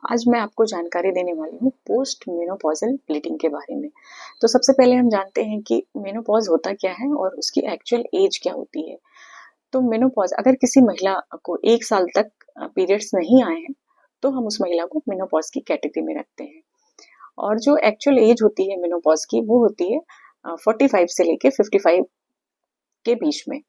आज मैं आपको जानकारी देने वाली हूँ पोस्ट मेनोपॉजल ब्लीडिंग के बारे में। तो सबसे पहले हम जानते हैं कि मेनोपॉज होता क्या है और उसकी एक्चुअल एज क्या होती है। तो मेनोपॉज अगर किसी महिला को 1 साल तक पीरियड्स नहीं आए हैं, तो हम उस महिला को मेनोपॉज की कैटेगरी में रखते हैं। और जो एक्चुअल एज होती है मेनोपॉज की वो होती है 45 से लेके 55 के बीच में।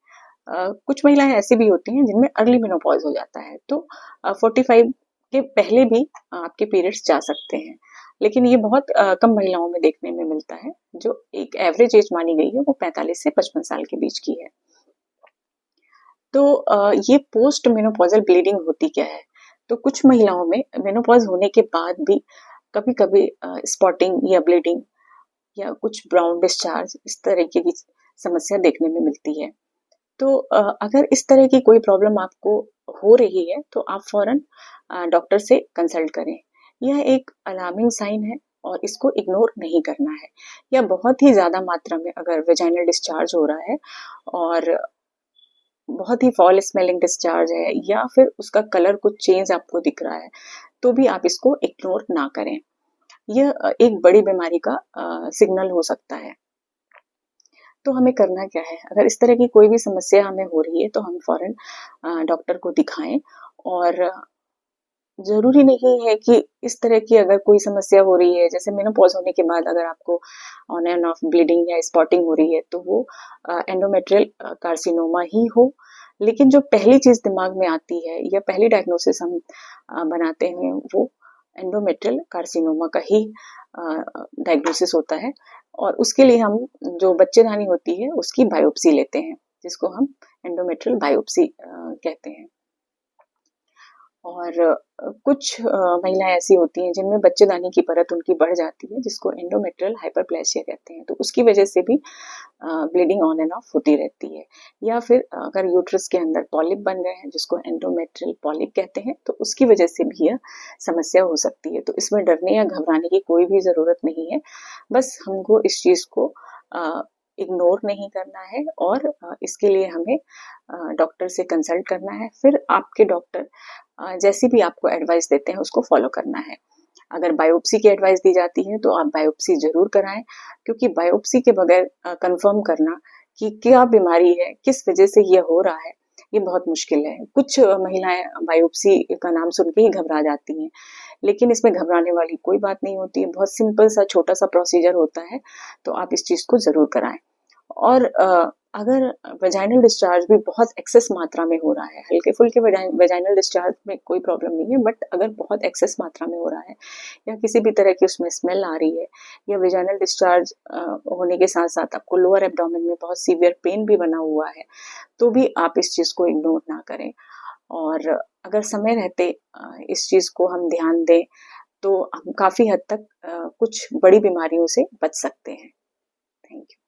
कुछ महिलाएं ऐसी भी होती हैं जिनमें अर्ली मेनोपॉज हो जाता है, तो 45 के पहले भी आपके पीरियड्स जा सकते हैं। लेकिन ये बहुत कम महिलाओं में देखने में मिलता है। जो एक एवरेज एज मानी गई है वो 45 से 55 साल के बीच की है। तो ये पोस्ट मेनोपॉजल ब्लीडिंग होती क्या है? तो कुछ महिलाओं में मेनोपॉज होने के बाद भी कभी कभी स्पॉटिंग या ब्लीडिंग या कुछ ब्राउन डिस्चार्ज इस तरीके की समस्या देखने में मिलती है। तो अगर इस तरह की कोई प्रॉब्लम आपको हो रही है तो आप फौरन डॉक्टर से कंसल्ट करें। यह एक अलार्मिंग साइन है और इसको इग्नोर नहीं करना है। या बहुत ही ज़्यादा मात्रा में अगर वेजाइनल डिस्चार्ज हो रहा है और बहुत ही फॉल स्मेलिंग डिस्चार्ज है या फिर उसका कलर कुछ चेंज आपको दिख रहा है, तो भी आप इसको इग्नोर ना करें। यह एक बड़ी बीमारी का सिग्नल हो सकता है। तो हमें करना क्या है? अगर इस तरह की कोई भी समस्या हमें हो रही है तो हम फौरन डॉक्टर को दिखाएं। और ज़रूरी नहीं है कि इस तरह की अगर कोई समस्या हो रही है, जैसे मेनोपॉज़ होने के बाद अगर आपको ऑन एंड ऑफ ब्लीडिंग या स्पॉटिंग हो रही है, तो वो एंडोमेट्रियल कार्सिनोमा ही हो। लेकिन जो पहली चीज़ दिमाग में आती है या पहली डायग्नोसिस हम बनाते हैं, वो एंडोमेट्रियल कार्सिनोमा का ही डायग्नोसिस होता है। और उसके लिए हम जो बच्चेदानी होती है, उसकी बायोप्सी लेते हैं, जिसको हम एंडोमेट्रियल बायोप्सी कहते हैं। और कुछ महिलाएं ऐसी होती हैं जिनमें बच्चेदानी की परत उनकी बढ़ जाती है, जिसको एंडोमेट्रियल हाइपरप्लेसिया कहते हैं। तो उसकी वजह से भी ब्लीडिंग ऑन एंड ऑफ होती रहती है। या फिर अगर यूट्रस के अंदर पॉलिप बन गए हैं, जिसको एंडोमेट्रियल पॉलिप कहते हैं, तो उसकी वजह से भी यह समस्या हो सकती है। तो इसमें डरने या घबराने की कोई भी ज़रूरत नहीं है। बस हमको इस चीज़ को इग्नोर नहीं करना है और इसके लिए हमें डॉक्टर से कंसल्ट करना है। फिर आपके डॉक्टर जैसी भी आपको एडवाइस देते हैं उसको फॉलो करना है। अगर बायोप्सी की एडवाइस दी जाती है तो आप बायोप्सी जरूर कराएं, क्योंकि बायोप्सी के बगैर कंफर्म करना कि क्या बीमारी है, किस वजह से ये हो रहा है, ये बहुत मुश्किल है। कुछ महिलाएं बायोप्सी का नाम सुन के ही घबरा जाती हैं, लेकिन इसमें घबराने वाली कोई बात नहीं होती है। बहुत सिंपल सा छोटा सा प्रोसीजर होता है, तो आप इस चीज को जरूर कराएं। और अगर वेजाइनल डिस्चार्ज भी बहुत एक्सेस मात्रा में हो रहा है, हल्के फुल्के वेजाइनल डिस्चार्ज में कोई प्रॉब्लम नहीं है, बट अगर बहुत एक्सेस मात्रा में हो रहा है या किसी भी तरह की उसमें स्मेल आ रही है या वेजाइनल डिस्चार्ज होने के साथ साथ आपको लोअर एब्डोमेन में बहुत सीवियर पेन भी बना हुआ है, तो भी आप इस चीज को इग्नोर ना करें। और अगर समय रहते इस चीज को हम ध्यान दें तो हम काफी हद तक कुछ बड़ी बीमारियों से बच सकते हैं। Thank you.